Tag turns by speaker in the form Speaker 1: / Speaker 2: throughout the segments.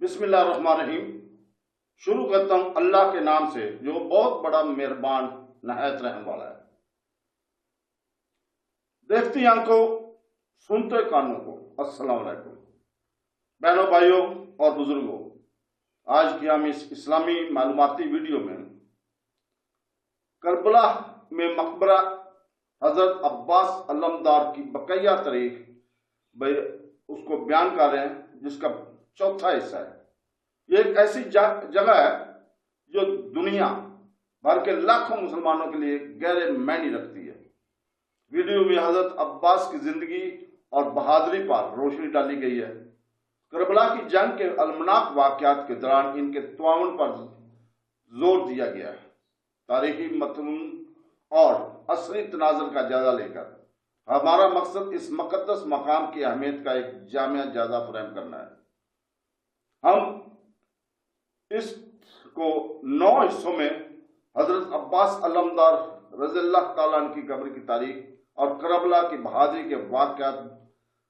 Speaker 1: بسم اللہ الرحمن الرحیم۔ شروع کرتا ہوں اللہ کے نام سے جو بہت بڑا مہربان نہایت رحم والا ہے۔ دیکھتی آنکھوں سنتے کانوں کو السلام علیکم بہنوں بھائیوں اور بزرگوں، آج کی ہم اس اسلامی معلوماتی ویڈیو میں کربلا میں مقبرہ حضرت عباس علمدار کی بقیہ تاریخ اس کو بیان کر رہے ہیں، جس کا چوتھا حصہ ہے۔ یہ ایک ایسی جگہ ہے جو دنیا بھر کے لاکھوں مسلمانوں کے لیے گہرے معنی رکھتی ہے۔ ویڈیو میں حضرت عباس کی زندگی اور بہادری پر روشنی ڈالی گئی ہے۔ کربلا کی جنگ کے المناک واقعات کے دوران ان کے تعاون پر زور دیا گیا ہے۔ تاریخی متن اور عصری تناظر کا جائزہ لے کر ہمارا مقصد اس مقدس مقام کی اہمیت کا ایک جامع جائزہ فراہم کرنا ہے۔ ہم اس کو 9 حصوں میں حضرت عباس علمدار رضی اللہ تعالیٰ عنہ کی قبر کی تاریخ اور کربلا کی بہادری کے واقعات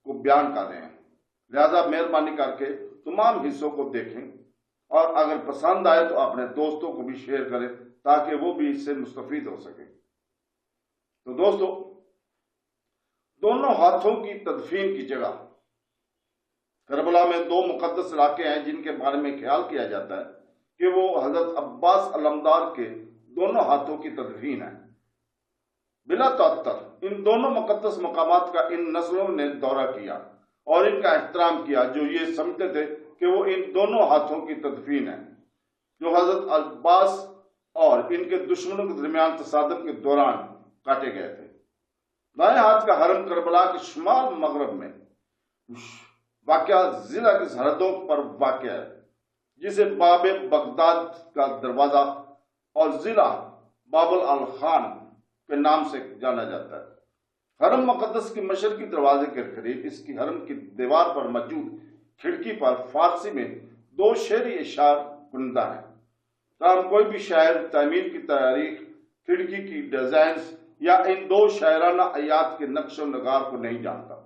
Speaker 1: کو بیان کر رہے ہیں، لہذا مہربانی کر کے تمام حصوں کو دیکھیں اور اگر پسند آئے تو اپنے دوستوں کو بھی شیئر کریں تاکہ وہ بھی اس سے مستفید ہو سکیں۔ تو دوستو، دونوں ہاتھوں کی تدفین کی جگہ کربلا میں 2 مقدس علاقے ہیں جن کے بارے میں خیال کیا جاتا ہے کہ وہ حضرت عباس علمدار کے دونوں ہاتھوں کی تدفین ہے۔ بلا تعطل ان دونوں مقدس مقامات کا ان نسلوں نے دورہ کیا اور ان کا احترام کیا جو یہ سمجھتے تھے کہ وہ ان دونوں ہاتھوں کی تدفین ہے جو حضرت عباس اور ان کے دشمنوں کے درمیان تصادم کے دوران کاٹے گئے تھے۔ دائیں ہاتھ کا حرم کربلا کے شمال مغرب میں واقع ضلع کی سرحدوں پر واقع ہے، جسے باب بغداد کا دروازہ اور ضلع باب الخان کے نام سے جانا جاتا ہے۔ حرم مقدس کی مشرقی دروازے کے قریب اس کی حرم کی دیوار پر موجود کھڑکی پر فارسی میں 2 شعری اشعار کنندہ ہیں۔ تاہم کوئی بھی شاعر تعمیر کی تاریخ، کھڑکی کی ڈیزائنز یا ان 2 شاعرانہ آیات کے نقش و نگار کو نہیں جانتا۔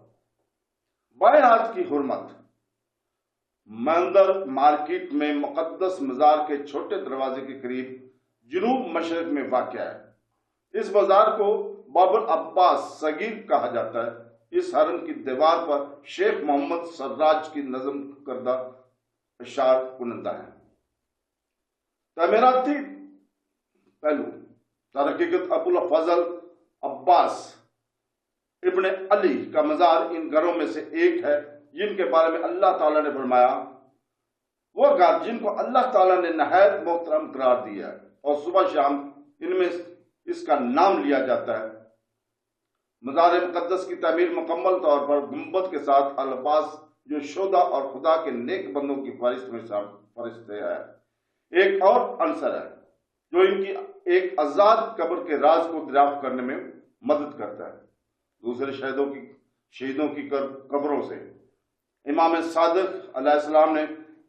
Speaker 1: بائیں ہاتھ کی حرمت مندر مارکیٹ میں مقدس مزار کے چھوٹے دروازے کے قریب جنوب مشرق میں واقع ہے۔ اس مزار کو باب العباس صغیر کہا جاتا ہے۔ اس حرم کی دیوار پر شیخ محمد سراج کی نظم کردہ اشعار کنندہ ہیں۔ تعمیراتی پہلو درحقیقت ابو الفضل عباس ابن علی کا مزار ان گھروں میں سے ایک ہے جن کے بارے میں اللہ تعالیٰ نے فرمایا، وہ گھر جن کو اللہ تعالیٰ نے نہایت محترم قرار دیا ہے اور صبح شام ان میں اس کا نام لیا جاتا ہے۔ مزار مقدس کی تعمیر مکمل طور پر گنبد کے ساتھ العباس جو شہداء اور خدا کے نیک بندوں کی فہرست میں فہرست ہے ایک اور عنصر ہے جو ان کی ایک آزاد قبر کے راز کو دریافت کرنے میں مدد کرتا ہے۔ دوسرے شہیدوں کی قبروں سے امام صادق علیہ السلام نے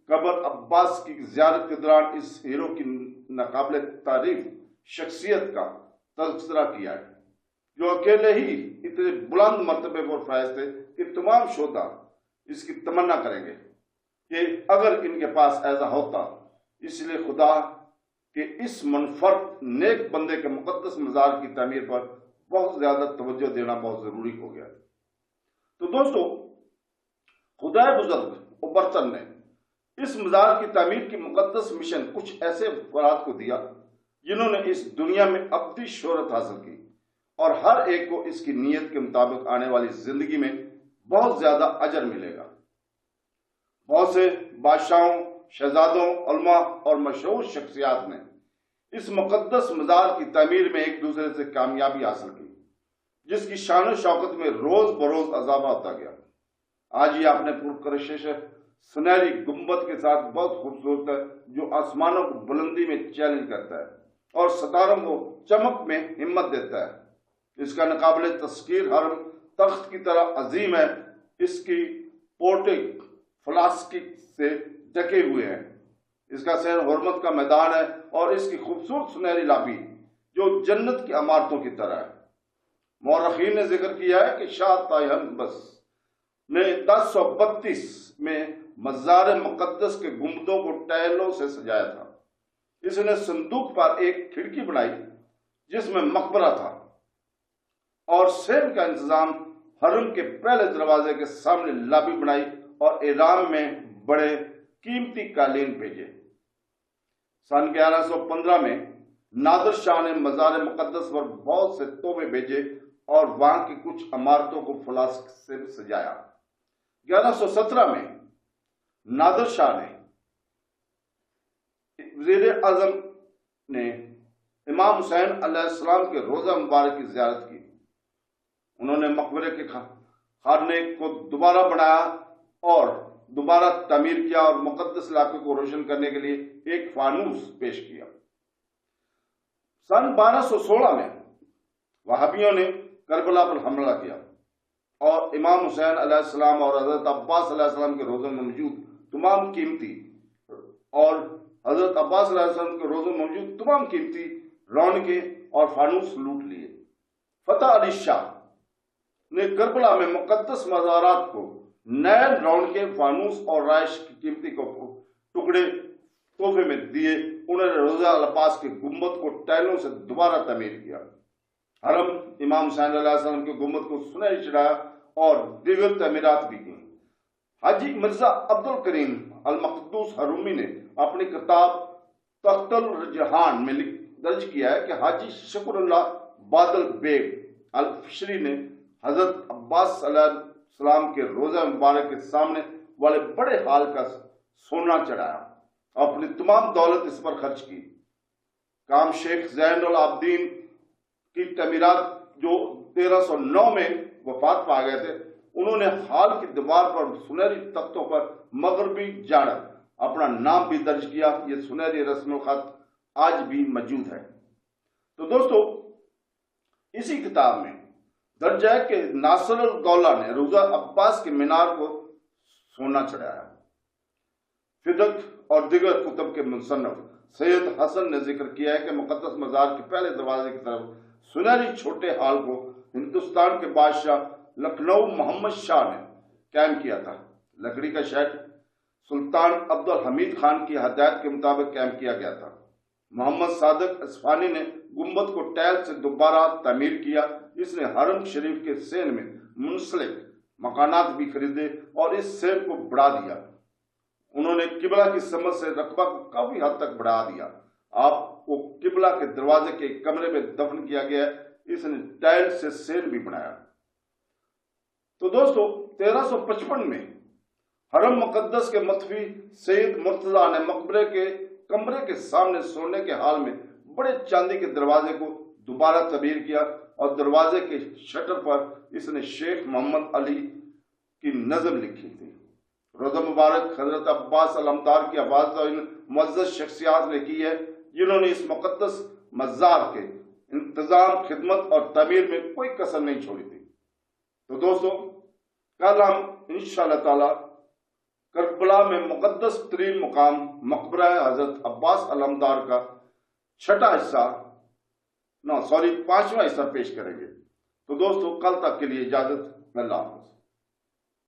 Speaker 1: قبر عباس کی زیارت کے دوران اس ہیرو کی ناقابل تعریف شخصیت کا تذکرہ کیا ہے، جو اکیلے ہی اتنے بلند مرتبے پر فائز تھے کہ تمام شہداء اس کی تمنا کریں گے کہ اگر ان کے پاس ایسا ہوتا، اس لیے خدا کہ اس منفرد نیک بندے کے مقدس مزار کی تعمیر پر بہت زیادہ توجہ دینا بہت ضروری ہو گیا۔ تو دوستو، خدا بزرگ و برتر نے اس مزار کی تعمیر کی مقدس مشن کچھ ایسے افراد کو دیا جنہوں نے اس دنیا میں ابدی شہرت حاصل کی اور ہر ایک کو اس کی نیت کے مطابق آنے والی زندگی میں بہت زیادہ اجر ملے گا۔ بہت سے بادشاہوں، شہزادوں، علماء اور مشہور شخصیات نے اس مقدس مزار کی تعمیر میں ایک دوسرے سے کامیابی حاصل کی، جس کی شان و شوکت میں روز بروز اضافہ ہوتا گیا۔ آج یہ اپنے پرکشش سنہری گنبد کے ساتھ بہت خوبصورت ہے، جو آسمانوں کو بلندی میں چیلنج کرتا ہے اور ستاروں کو چمک میں ہمت دیتا ہے۔ اس کا ناقابل تذکیر حرم تخت کی طرح عظیم ہے۔ اس کی پورٹک فلاسکٹ سے ڈھکے ہوئے ہیں۔ اس کا سیر حرمت کا میدان ہے اور اس کی خوبصورت سنہری لابی جو جنت کی عمارتوں کی طرح ہے۔ مورخین نے ذکر کیا ہے کہ شاہ طاہر بس نے 1032 میں مزار مقدس کے گنبدوں کو ٹائلوں سے سجایا تھا۔ اس نے صندوق پر ایک کھڑکی بنائی جس میں مقبرہ تھا، اور سین کا انتظام حرم کے پہلے دروازے کے سامنے لابی بنائی اور ایرام میں بڑے قیمتی قالین بھیجے۔ سن 1115 میں نادر شاہ نے مزار مقدس پر بہت سے تحفے بھیجے اور وہاں کی کچھ عمارتوں کو فلاس سے سجایا۔ 1117 میں نادر شاہ نے وزیر اعظم نے امام حسین علیہ السلام کے روضہ مبارک کی زیارت کی۔ انہوں نے مقبرے کے خانے کو دوبارہ بنایا اور دوبارہ تعمیر کیا اور مقدس علاقے کو روشن کرنے کے لیے ایک فانوس پیش کیا۔ سن 1216 میں وہابیوں نے کربلا پر حملہ کیا اور امام حسین علیہ السلام اور حضرت عباس علیہ السلام کے روزوں میں موجود تمام قیمتی رونقیں اور فانوس لوٹ لیے۔ فتح علی شاہ نے کربلا میں مقدس مزارات کو نئے رونقیں، فانوس اور رائش کی قیمتی ٹکڑے تحفے میں دیے۔ انہوں نے روضہ العباس کے گنبد کو ٹائلوں سے دوبارہ تعمیر کیا۔ حرم امام حسین علیہ السلام کے گنبد کو سنہری چڑھایا اور دیگر تعمیرات بھی کی۔ حاجی مرزا عبد الکریم المقدوس حرومی نے اپنی کتاب تخت الرجحان میں درج کیا ہے کہ حاجی شکر اللہ بادل بیگ الفشری نے حضرت عباس علیہ السلام کے روضہ مبارک کے سامنے والے بڑے ہال کا سونا چڑھایا، اپنی تمام دولت اس پر خرچ کی۔ کام شیخ زین العابدین کی تعمیرات جو 1309 میں وفات پا گئے تھے، انہوں نے ہال کی دیوار پر سنہری تختوں پر مغربی جانب اپنا نام بھی درج کیا۔ یہ سنہری رسم الخط آج بھی موجود ہے۔ تو دوستو، اسی کتاب میں درج ہے کہ ناصر الدولہ نے روضہ عباس کے مینار کو سونا چڑھایا۔ فدق اور دیگر کتب کے مصنف سید حسن نے ذکر کیا ہے کہ مقدس مزار کے پہلے دروازے کی طرف سنہری چھوٹے ہال کو ہندوستان کے بادشاہ لکھنؤ محمد شاہ نے قائم کیا تھا۔ لکڑی کا شیڈ سلطان عبد الحمید خان کی ہدایت کے مطابق قائم کیا گیا تھا۔ محمد صادق اصفہانی نے گنبد کو ٹائل سے دوبارہ تعمیر کیا۔ اس نے حرم شریف کے سین میں منسلک مکانات بھی خریدے اور اس سین کو بڑھا دیا۔ انہوں نے قبلہ کی سمت سے رقبہ کو کافی حد تک بڑھا دیا۔ آپ کو قبلہ کے دروازے کے کمرے میں دفن کیا گیا۔ اس نے ٹائل سے سین بھی بنایا۔ تو دوستو، 1355 میں حرم مقدس کے متوی سید مرتضیٰ نے مقبرے کے کمرے کے سامنے سونے کے ہال میں بڑے چاندی کے دروازے کو دوبارہ تعمیر کیا اور دروازے کے شٹر پر اس نے شیخ محمد علی کی نظم لکھی تھی۔ روضہ مبارک حضرت عباس علمدار کی حفاظت اور معزز شخصیات نے کی ہے، جنہوں نے اس مقدس مزار کے انتظام، خدمت اور تعمیر میں کوئی کسر نہیں چھوڑی تھی۔ تو دوستو، کل ہم انشاءاللہ تعالی کربلا میں مقدس ترین مقام مقبرہ حضرت عباس علمدار کا پانچواں حصہ پیش کریں گے۔ تو دوستو، کل تک کے لیے اجازت، اللہ حافظ۔